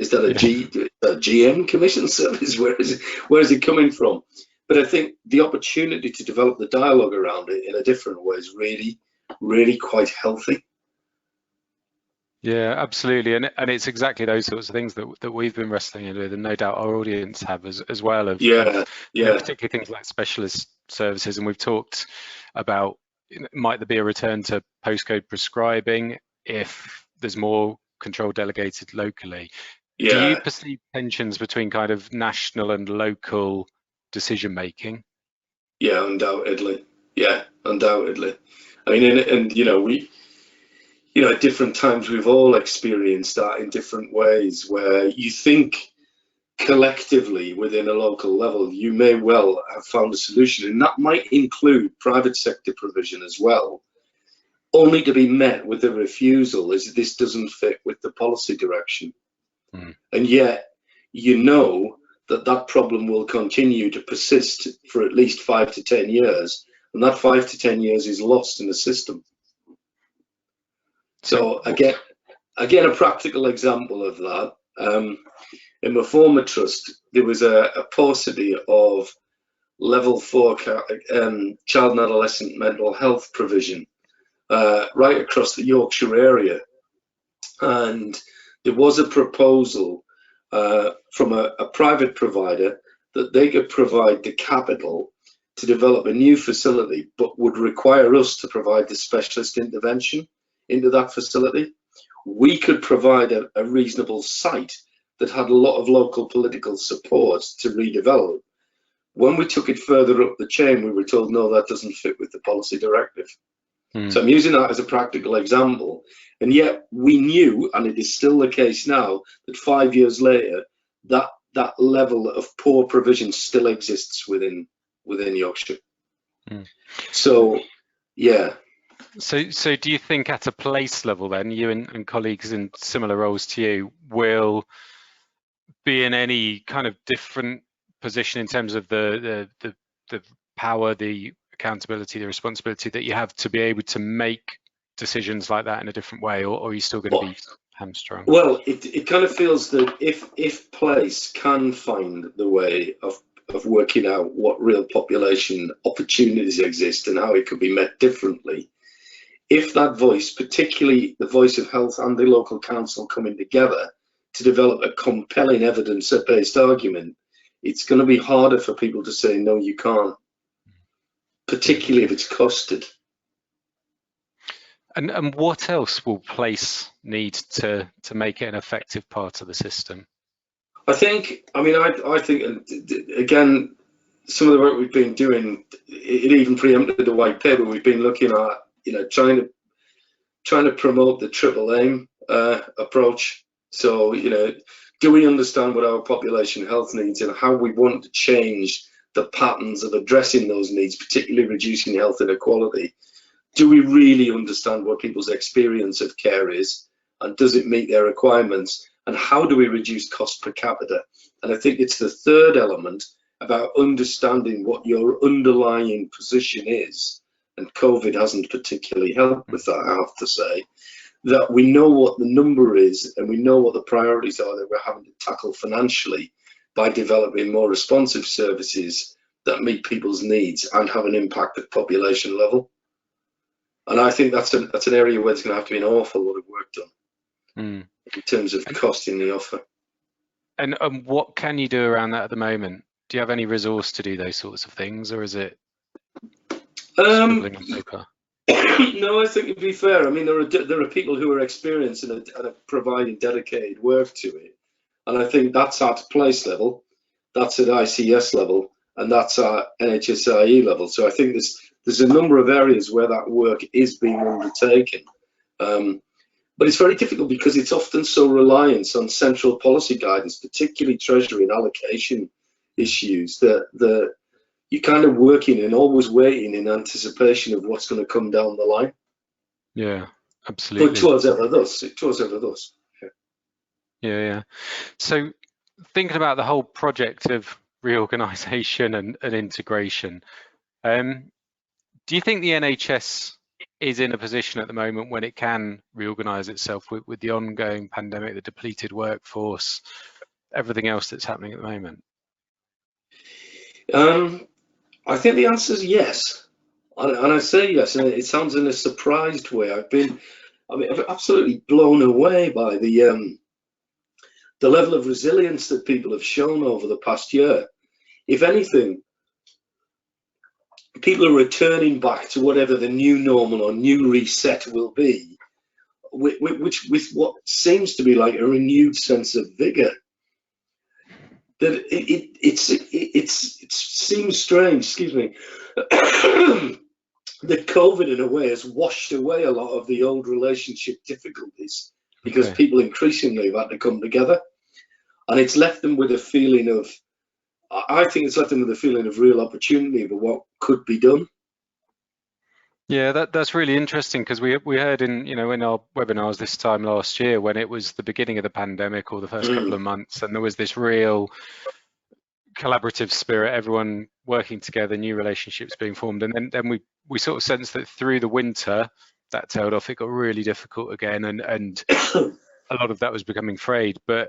Is that a GM commission service? Where is it coming from? But I think the opportunity to develop the dialogue around it in a different way is really, really quite healthy. Yeah, absolutely, and it's exactly those sorts of things that we've been wrestling with, and no doubt our audience have as well. Of particularly things like specialist services, and we've talked about, might there be a return to postcode prescribing if there's more control delegated locally? Yeah. Do you perceive tensions between kind of national and local decision making? Yeah, undoubtedly. Yeah, undoubtedly. I mean, and you know, at different times we've all experienced that in different ways, where you think collectively within a local level you may well have found a solution, and that might include private sector provision as well, only to be met with a refusal as this doesn't fit with the policy direction. And yet you know that problem will continue to persist for at least 5 to 10 years, and that 5 to 10 years is lost in the system. So again, again, a practical example of that. In my former trust, there was a paucity of level 4 child and adolescent mental health provision right across the Yorkshire area. And there was a proposal from a private provider that they could provide the capital to develop a new facility, but would require us to provide the specialist intervention into that facility. We could provide a reasonable site that had a lot of local political support to redevelop. When we took it further up the chain, we were told, no, that doesn't fit with the policy directive. So I'm using that as a practical example. And yet we knew, and it is still the case now, that 5 years later, that level of poor provision still exists within Yorkshire. So, yeah. So do you think at a place level then, you and colleagues in similar roles to you will be in any kind of different position in terms of the power, the accountability, the responsibility that you have to be able to make decisions like that in a different way, or are you still going to be hamstrung? Well, it kind of feels that if place can find the way of working out what real population opportunities exist and how it could be met differently, if that voice, particularly the voice of health and the local council coming together to develop a compelling evidence-based argument, it's going to be harder for people to say, no, you can't, particularly if it's costed. And what else will place need to make it an effective part of the system? I think, again, some of the work we've been doing, it even preempted the white paper. We've been looking at, trying to promote the triple aim approach. So, do we understand what our population health needs and how we want to change the patterns of addressing those needs, particularly reducing health inequality? Do we really understand what people's experience of care is, and does it meet their requirements? And how do we reduce cost per capita? And I think it's the third element about understanding what your underlying position is. And COVID hasn't particularly helped with that, I have to say, that we know what the number is and we know what the priorities are that we're having to tackle financially by developing more responsive services that meet people's needs and have an impact at population level. And I think that's an area where there's going to have to be an awful lot of work done in terms of costing the offer. And what can you do around that at the moment? Do you have any resource to do those sorts of things, or is it scribbling on paper? No, I think, to be fair, I mean, there are people who are experienced and are providing dedicated work to it. And I think that's at place level, that's at ICS level, and that's at NHS level. So I think there's a number of areas where that work is being undertaken. But it's very difficult because it's often so reliant on central policy guidance, particularly Treasury and allocation issues, that you're kind of working and always waiting in anticipation of what's going to come down the line. Yeah, absolutely. But towards ever thus. Yeah. So thinking about the whole project of reorganisation and integration, do you think the NHS is in a position at the moment when it can reorganise itself with the ongoing pandemic, the depleted workforce, everything else that's happening at the moment? I think the answer is yes, and I say yes, and it sounds in a surprised way. I'm absolutely blown away by the level of resilience that people have shown over the past year. If anything, people are returning back to whatever the new normal or new reset will be, with what seems to be like a renewed sense of vigor. That it seems strange, excuse me, that COVID in a way has washed away a lot of the old relationship difficulties because people increasingly have had to come together, and it's left them with a feeling of, I think it's left them with a feeling of real opportunity of what could be done. Yeah, that's really interesting, because we heard in our webinars this time last year, when it was the beginning of the pandemic or the first couple of months, and there was this real collaborative spirit, everyone working together, new relationships being formed, and then we sort of sensed that through the winter that tailed off. It got really difficult again, and a lot of that was becoming frayed. But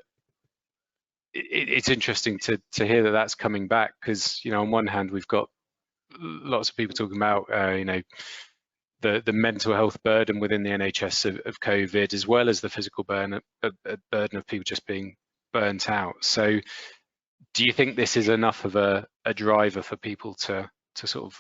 it's interesting to hear that that's coming back, because, you know, on one hand we've got lots of people talking about you know, the mental health burden within the NHS of COVID, as well as the physical burden of people just being burnt out. So do you think this is enough of a driver for people to sort of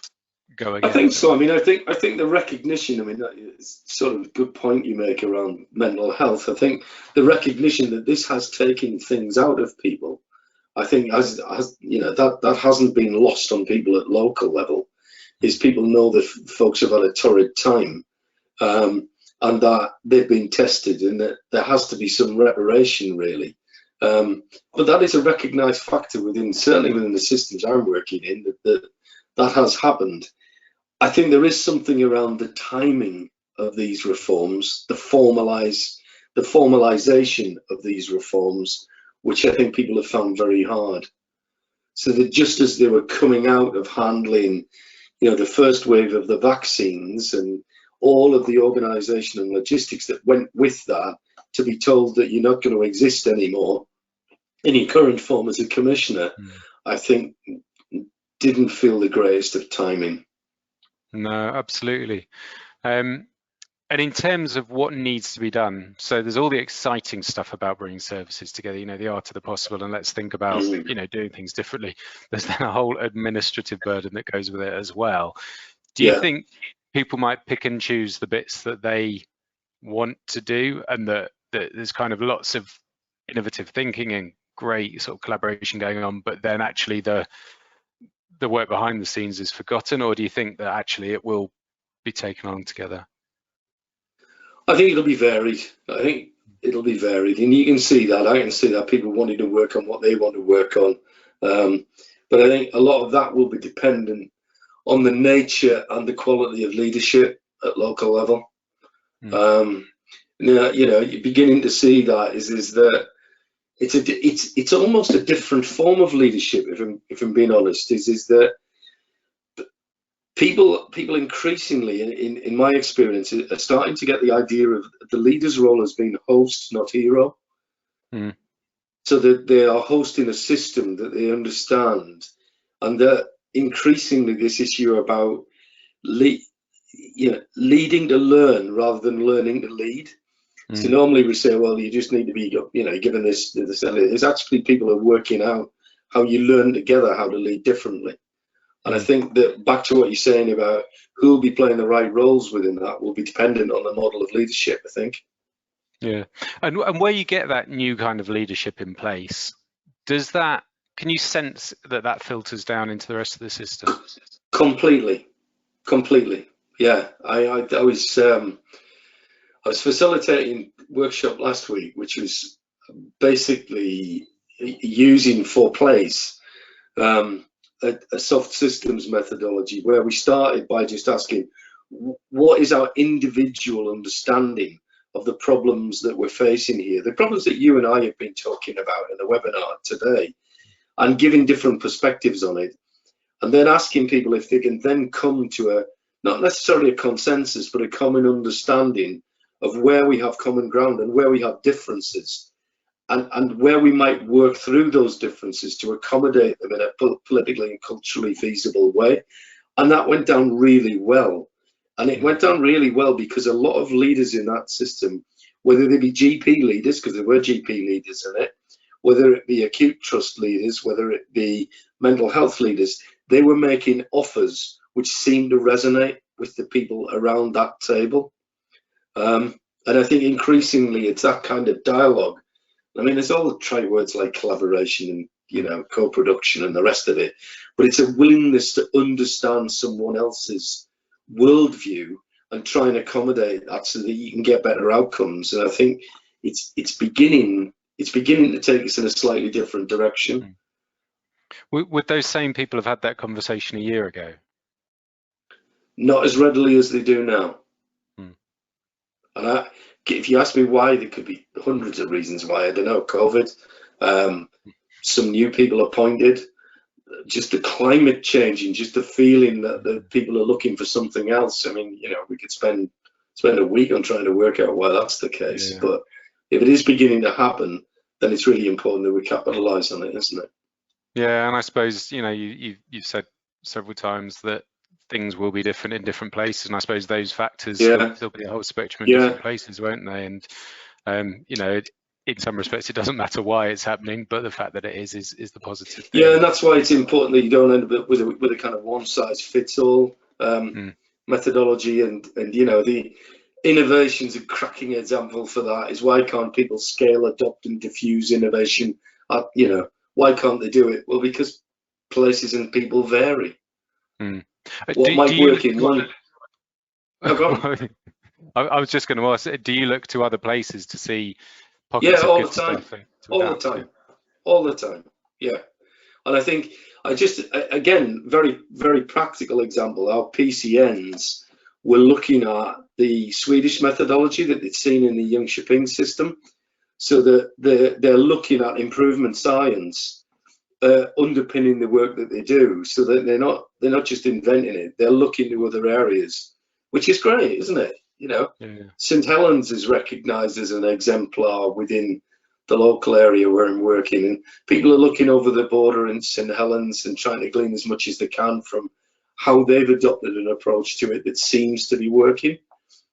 go again? I think so. I mean, I think the recognition, I mean, that is sort of a good point you make around mental health. I think the recognition that this has taken things out of people, I think, as you know, that hasn't been lost on people at local level, is people know that folks have had a torrid time, and that they've been tested, and that there has to be some reparation, really. But that is a recognised factor certainly within the systems I'm working in, that has happened. I think there is something around the timing of these reforms, the formalisation of these reforms, which I think people have found very hard. So that just as they were coming out of handling, you know, the first wave of the vaccines and all of the organisation and logistics that went with that, to be told that you're not going to exist anymore in your current form as a commissioner, I think didn't feel the greatest of timing. No, absolutely. And in terms of what needs to be done, so there's all the exciting stuff about bringing services together, you know, the art of the possible, and let's think about, you know, doing things differently. There's then a whole administrative burden that goes with it as well. Do you think people might pick and choose the bits that they want to do, and that there's kind of lots of innovative thinking and great sort of collaboration going on, but then actually the work behind the scenes is forgotten? Or do you think that actually it will be taken on together? I think it'll be varied. I think it'll be varied, and you can see that. I can see that people wanting to work on what they want to work on, but I think a lot of that will be dependent on the nature and the quality of leadership at local level. Now, you know, you're beginning to see that is that it's almost a different form of leadership. If I'm being honest, is that people increasingly, in my experience, are starting to get the idea of the leader's role as being host, not hero. So that they are hosting a system that they understand, and that increasingly this issue about leading to learn rather than learning to lead. So normally we say, well, you just need to be, you know, given this. It's actually people are working out how you learn together how to lead differently. And I think that back to what you're saying about who will be playing the right roles within that will be dependent on the model of leadership, I think. Yeah, and where you get that new kind of leadership in place, can you sense that filters down into the rest of the system? Completely. Yeah, I was facilitating a workshop last week, which was basically using 4Plays, a soft systems methodology, where we started by just asking, what is our individual understanding of the problems that we're facing here, the problems that you and I have been talking about in the webinar today, and giving different perspectives on it, and then asking people if they can then come to not necessarily a consensus, but a common understanding of where we have common ground and where we have differences, and where we might work through those differences to accommodate them in a politically and culturally feasible way. And that went down really well. And it went down really well because a lot of leaders in that system, whether they be GP leaders, because there were GP leaders in it, whether it be acute trust leaders, whether it be mental health leaders, they were making offers which seemed to resonate with the people around that table. And I think increasingly it's that kind of dialogue. I mean, there's all the trite words like collaboration and, you know, co-production and the rest of it, but it's a willingness to understand someone else's worldview and try and accommodate that so that you can get better outcomes. And I think it's beginning to take us in a slightly different direction. Would those same people have had that conversation a year ago? Not as readily as they do now. And if you ask me why, there could be hundreds of reasons why. I don't know, COVID, some new people appointed, just the climate changing, just the feeling that the people are looking for something else. I mean, you know, we could spend a week on trying to work out why that's the case. Yeah. if it is beginning to happen, then it's really important that we capitalise on it, isn't it? Yeah, and I suppose, you know, you've said several times that things will be different in different places, and I suppose those factors Yeah. there'll be a whole spectrum in different places, won't they? And you know, in some respects, it doesn't matter why it's happening, but the fact that it is the positive thing. Yeah, and that's why it's important that you don't end up with a kind of one-size-fits-all methodology, and you know, the innovation's a cracking example for that. Is why can't people scale, adopt, and diffuse innovation? You know, why can't they do it? Well, because places and people vary. What might work in one? I was just going to ask, do you look to other places to see pockets of good stuff? All the time. Yeah. And I think again, very, very practical example, our PCNs were looking at the Swedish methodology that they'd seen in the Jönköping system. So that they're looking at improvement science underpinning the work that they do, so that they're not just inventing it, they're looking to other areas, which is great, isn't it? You know, St Helens is recognised as an exemplar within the local area where I'm working, and people are looking over the border in St Helens and trying to glean as much as they can from how they've adopted an approach to it that seems to be working.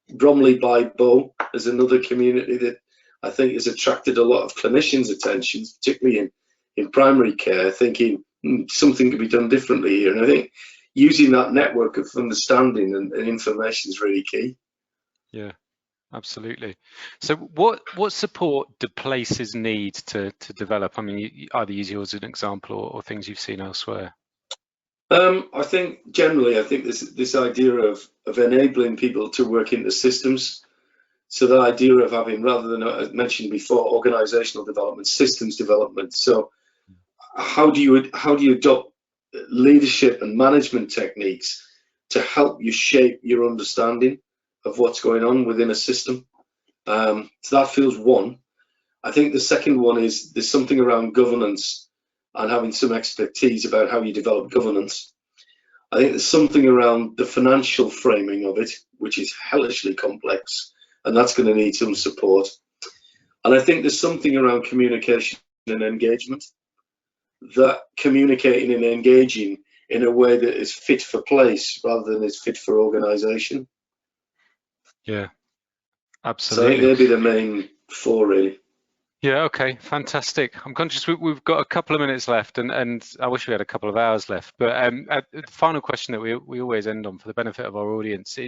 Bromley by Bow is another community that I think has attracted a lot of clinicians' attention, particularly in primary care, thinking something could be done differently here. And I think using that network of understanding and information is really key. Yeah, absolutely. So what support do places need to develop? I mean, you either use yours as an example or things you've seen elsewhere. I think generally, this idea of enabling people to work in the systems. So the idea of having, rather than, as mentioned before, organizational development, systems development. So how do you adopt leadership and management techniques to help you shape your understanding of what's going on within a system? So that feels one. I think the second one is there's something around governance and having some expertise about how you develop governance. I think there's something around the financial framing of it, which is hellishly complex, and that's going to need some support. And I think there's something around communication and engagement, that communicating and engaging in a way that is fit for place rather than is fit for organization. Yeah, absolutely. So I think they'd be the main four, really. Yeah, okay, fantastic. I'm conscious we've got a couple of minutes left, and I wish we had a couple of hours left. But the final question that we always end on for the benefit of our audience,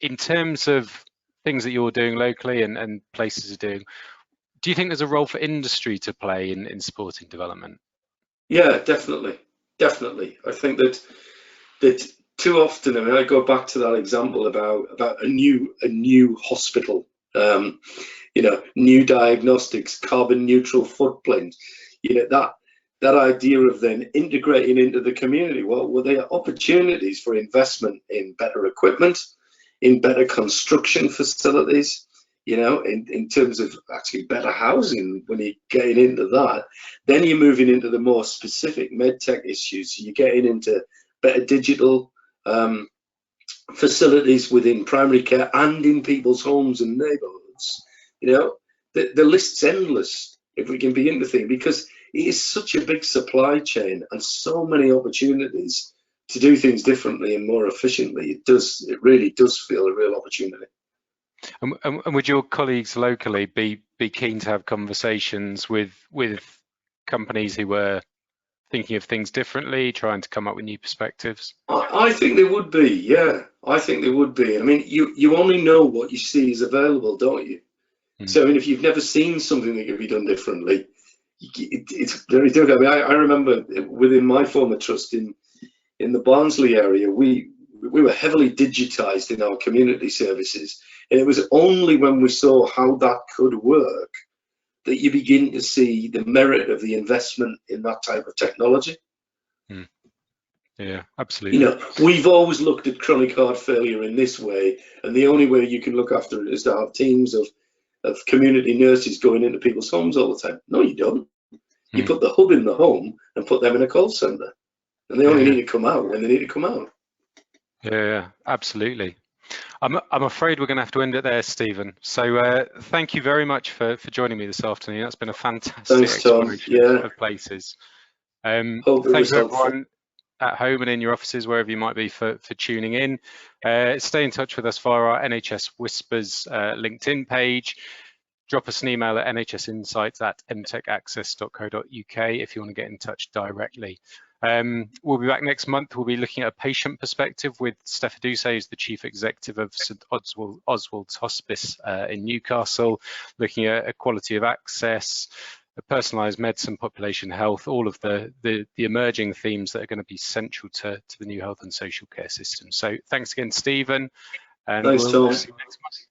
in terms of things that you're doing locally and places are doing, do you think there's a role for industry to play in supporting development? Yeah, definitely. I think that too often, I mean, I go back to that example about a new hospital. You know, new diagnostics, carbon neutral footprint, you know, that idea of then integrating into the community. Well, there are opportunities for investment in better equipment, in better construction facilities, you know, in terms of actually better housing. When you're getting into that, then you're moving into the more specific medtech issues. So you're getting into better digital facilities within primary care and in people's homes and neighborhoods. You know, the list's endless if we can begin to think, because it is such a big supply chain and so many opportunities to do things differently and more efficiently. It really does feel a real opportunity. And would your colleagues locally be keen to have conversations with companies who were thinking of things differently, trying to come up with new perspectives? I think they would be, yeah. I think they would be. I mean, you only know what you see is available, don't you? So, I mean, if you've never seen something that could be done differently, it's very difficult. I mean, I remember within my former trust in the Barnsley area, we were heavily digitized in our community services. And it was only when we saw how that could work that you begin to see the merit of the investment in that type of technology. Yeah, absolutely. You know, we've always looked at chronic heart failure in this way, and the only way you can look after it is to have teams of community nurses going into people's homes all the time. No, you don't. You put the hub in the home and put them in a call center, and they only need to come out when they need to come out. Yeah, absolutely. I'm afraid we're going to have to end it there, Stephen. So thank you very much for joining me this afternoon. That's been a fantastic Thanks, Tom. exploration Yeah, of places. hope it Thank was you, helpful. everyone at home and in your offices, wherever you might be, for tuning in. Stay in touch with us via our NHS Whispers LinkedIn page. Drop us an email at nhsinsights@mtechaccess.co.uk if you want to get in touch directly. We'll be back next month. We'll be looking at a patient perspective with Steph Aduse, who's the Chief Executive of St Oswald's Hospice in Newcastle, looking at equality of access, personalised medicine, population health, all of the emerging themes that are going to be central to the new health and social care system. So thanks again, Stephen, and Thanks, we'll Tom. see you next month.